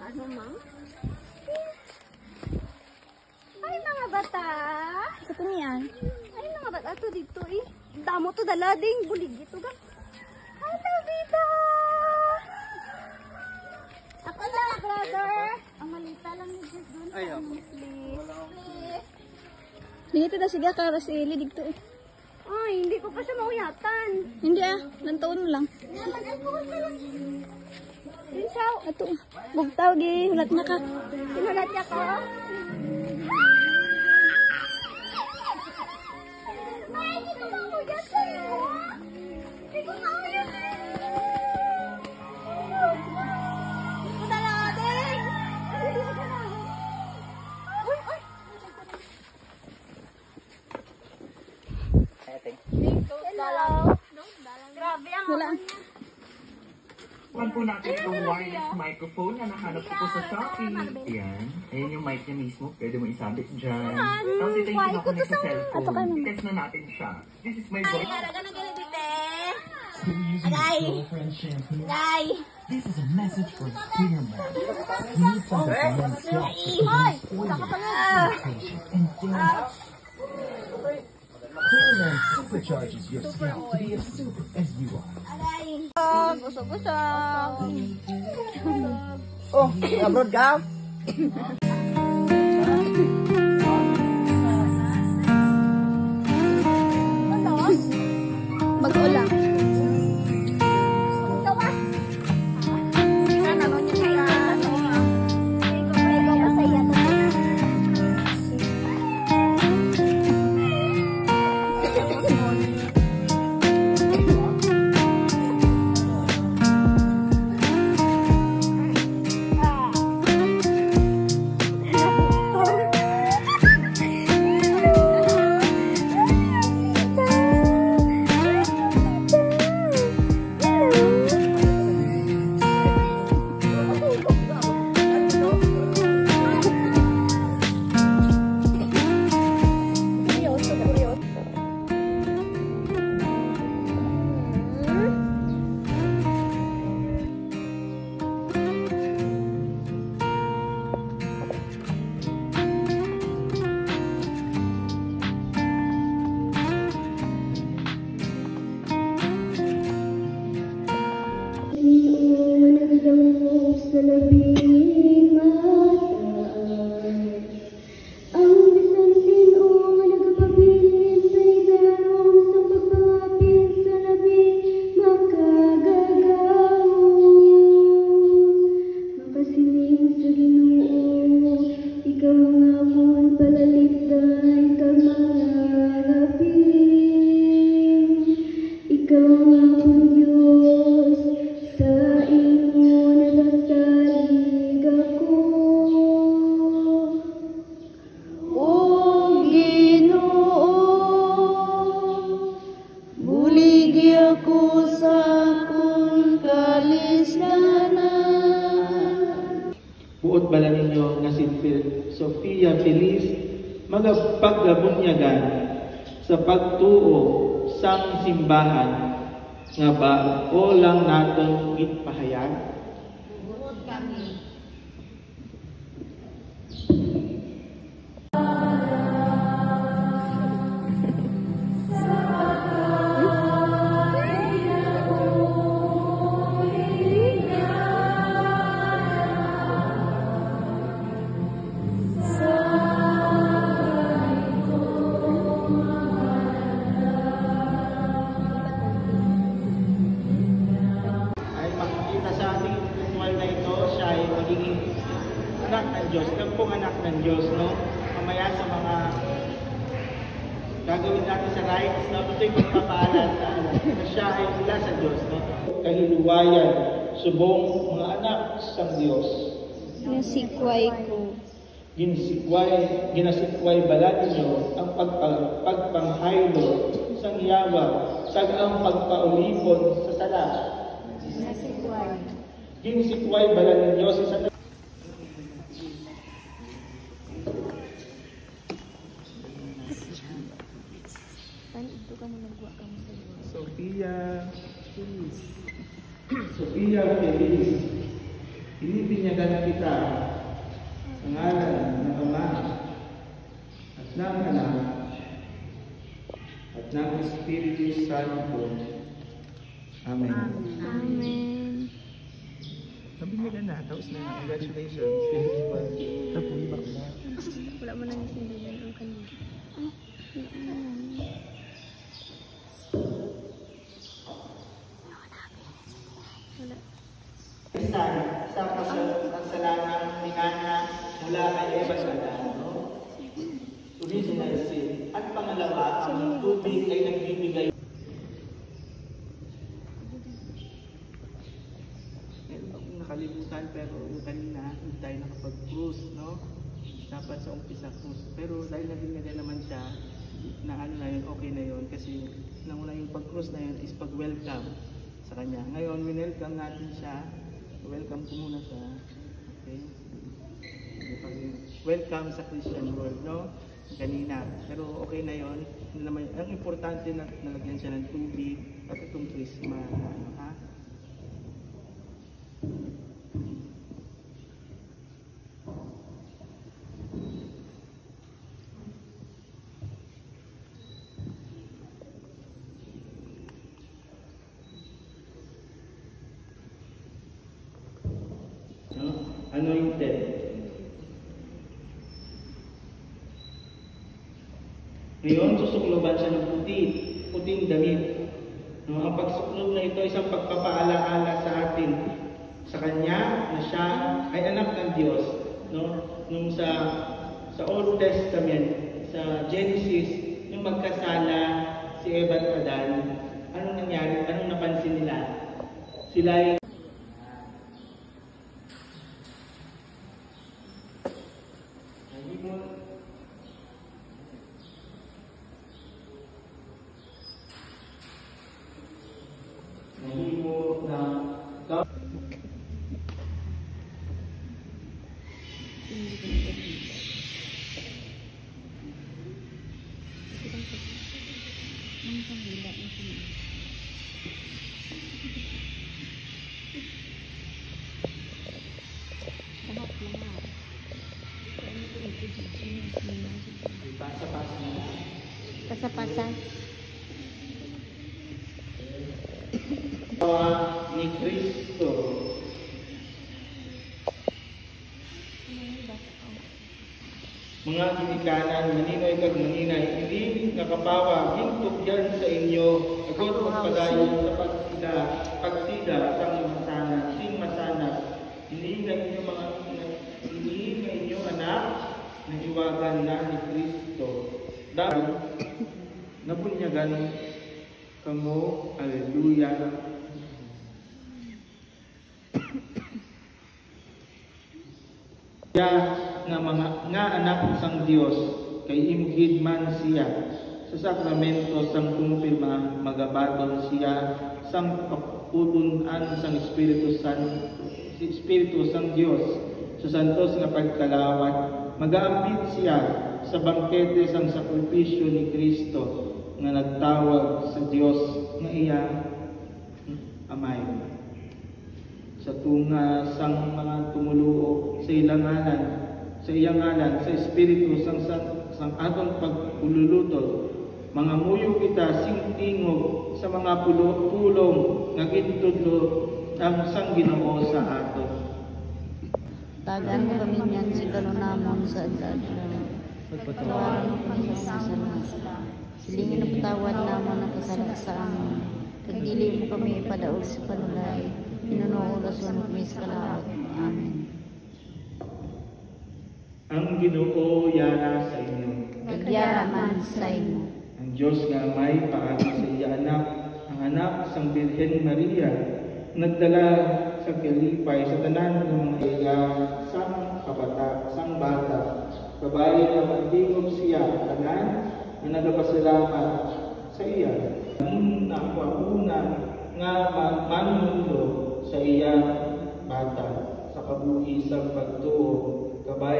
Ano, ma'am? Ay, mga bata. Ito niyan. Ay, mga bata to dito eh. Damo to dalading. Bulig ito ka. Hello, Vida. Ako na, brother. Ang malita lang ni Jess doon. Ayaw. Please. Please. Dito na siya karo si Eli dito eh. Ay, hindi ko pa siya mauyatan. Hindi ah, nantuon mo lang. Naman, ay, bukas na lang. Rinsaw. Ato, bugtaw gi, hulat na ka. Sinulat niya ko. Ay, hindi ko mauyat sa'yo. Hindi ko mauyat eh. Hindi ko dalading. Hindi ko dalading. Uy, uy. Hello. Grabe ang Wala. Kuhan po natin itong wireless microphone na nahanap ko po sa Shopee. Ayan. Ayan yung mic niya mismo. Pwede mo isabit dyan. Tapos ito yung kinakonect sa cellphone. I-test na natin siya. This is my voice. Agay. This is a message from Clear Man. You need something to lend self-sufficiency and Clear Man supercharges your scalp to be as super as you are. Busog-busog. Oh, abroad ka? Bago lang. Buot bala ninyo nga si Sofia Feliz magpaggabunyagan sa pagtuo sang simbahan nga ba o lang naton gitpahayag. Buot kami. Anak ng Diyos, pong anak ng Diyos, no? Mamaya sa mga gagawin natin sa rights, no? Ito yung magpapaalam na siya ay mula sa Diyos, no? Kahiluwayan, subong mga anak sa Diyos. Nasikway ko. Ginasikway bala ninyo ang pagpanghaylo sa niyawa, sa ang pagpaulipon sa sala. Nasikway. Ginasikway bala ninyo sa Sofia Feliz. Binibinyagan kita sa ngalan ng Ama at ng Anak at ng Espiritu Santo. Amen. Amen. Nabinyagan na. Tapos na. Congratulations. Wala mo nang sindihan ang kanya. Wala. Sa kasalanang minana mula kay Eva Adan, no? Original sin. At pangalawa, ang tubig ay nagbibigay. Meron akong nakalimutan, pero yung kanina, hindi tayo nakapag-cruise, no? Dapat sa umpisa cruise. Pero dahil nabinyagan naman siya, na ano na yun, okay na yun. Kasi nauna yung pag-cruise na yun is pag-welcome sa kanya. Ngayon, winelcome natin siya. Welcome ko muna siya. Okay? Welcome sa Christian world, no? Kanina. Pero okay na yon. Ang importante na nalagyan siya ng tubig at itong Christmas. Ano, ha? No? Anointed. Ngayon, susukloban siya ng puting damit. No? Ang pagsuklob na ito ay isang pagpapaalaala sa atin, sa Kanya na siya ay anak ng Diyos. No? Nung sa Old Testament, sa Genesis, yung magkasala si Eva at Adan, anong nangyari? Anong napansin nila? Sila ay nahimo na Pasa-pasa. ni Kristo. Mga ginikanan, maninoy kag maninay, hindi nakapawa, hintog yan sa inyo, agad magpadayon sa pagsida sang masanas, sing masanas, hindi nga inyo anak, na iwagan na ni Kristo. Dahil, nabunyagan kamo, Alleluia. Nga anak sang Dios kay imugid man siya sa sakramento sang kumpirma magabaton siya sang kaputunan sang Espiritu sang Dios sa santos nga pagkalawat magaambit siya sa bangkete sang sakripisyo ni Kristo nga nagtawag sa Dios nga iya amay sa tunga sang mga tumuluo sa iyang ngalan, sa Espiritu sang atong pagululutol. Mga muyo kita sing tingog sa mga pulong nga gintudlo ang sang Ginoo sa aton. Tagan mo kami niyan si kanunamon sa edad. Pagpatawaran mo kami sa sana. Silingin na patawad naman ang kasalang sa amin. Kagdili mo kami padaog sa panulay. Pinunuo rason kami sa kalaot. Amen. Ang Ginoo yara sa inyo. Nagyara man sa inyo. Ang Diyos nga may paagi sa iya anak, ang anak sang Birhen Maria, nagdala sa kalipay sa tanan ng mga iya sang bata. Kabayi na magtingog siya, tanan na nagapasalamat sa iya. Nakuuna nga manundo sa iya bata sa kabuhi sa pagtuo. Kabay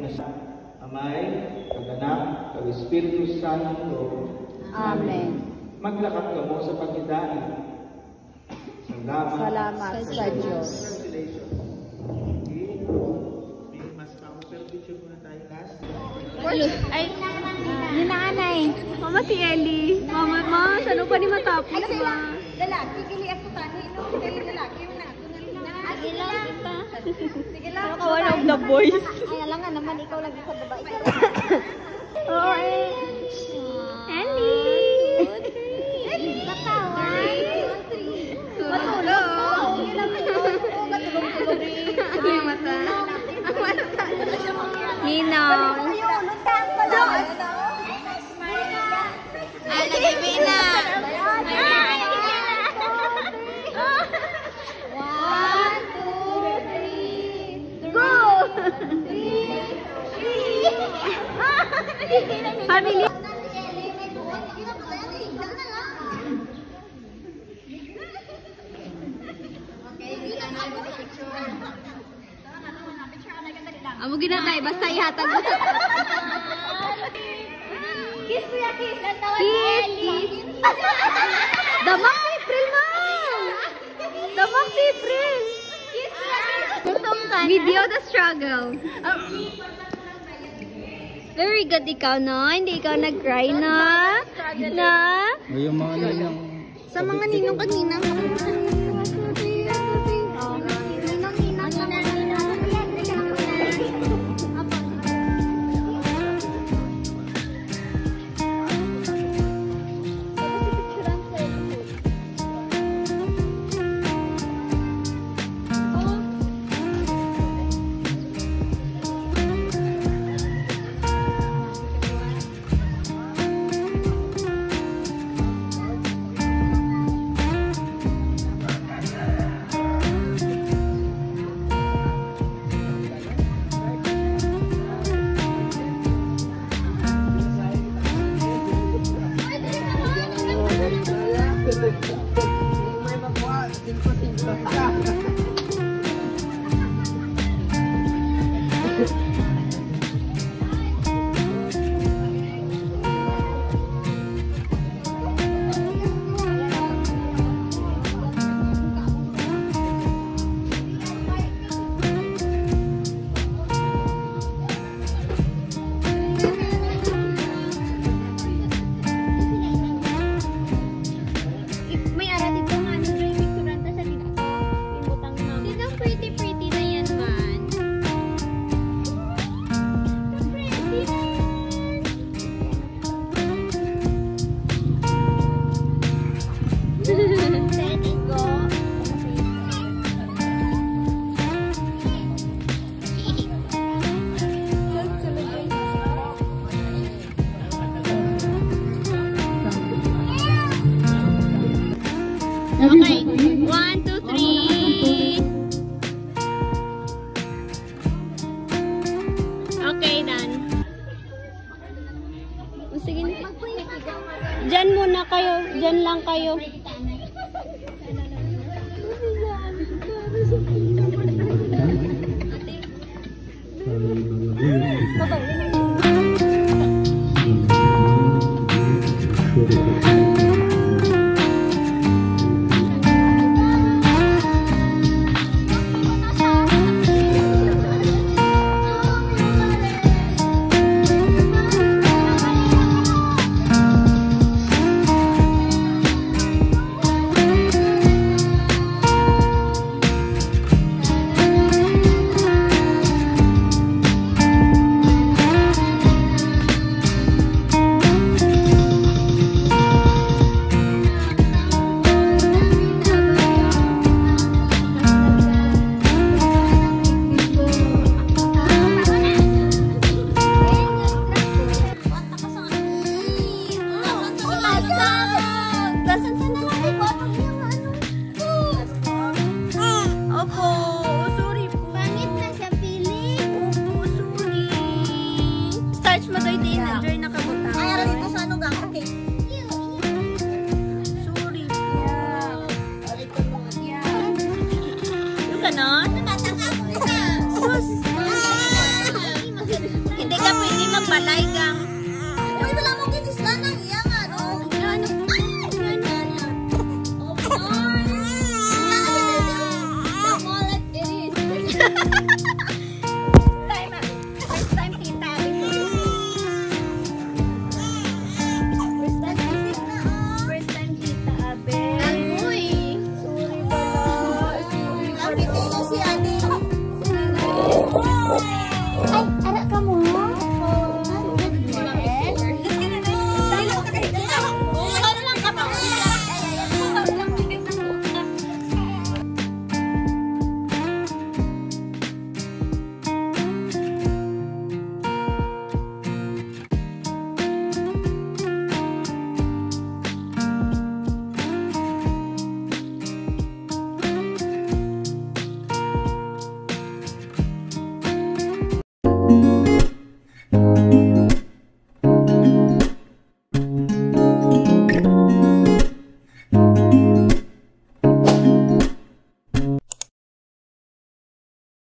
na sa Amay, Kag-Anak, Kag-Espiritu Santo. Amen. Maglakat ka mo sa pagkidaan. Salamat Salamat sa Diyos. Congratulations. Okay, mas pero picture muna tayo last. Ay, yun na anay. Mama si Ellie. Mama, saan pa ni matapos ba? Lalaki, kili ako tani. Kili lalaki, yun na. Sige lang kita. Sige lang. Pero kawan of the boys. Ay, alam nga naman, ikaw lang isa babae. Oo eh. Ellie! Ellie! Mataway! Matulog! Matulog-tulog rin. Ano yung mata? Ang mata. Ninong. Ay, nagibina. Ay, nagibina. 1, 2, 3. Go! 3. Family. Amo ginatay, basta ihatag mo. Kiss kuya, kiss. Kiss. Damak si April, ma'am. Damak si April. Kiss kuya, kiss. Video the struggle. Very good ikaw, no? Hindi ikaw nag-cry, na? Na? Yung mga ninong. Sa mga ninong kanina. Okay, 1, 2, 3. Okay, done. Sige na. Diyan muna kayo. Diyan lang kayo. Ganon?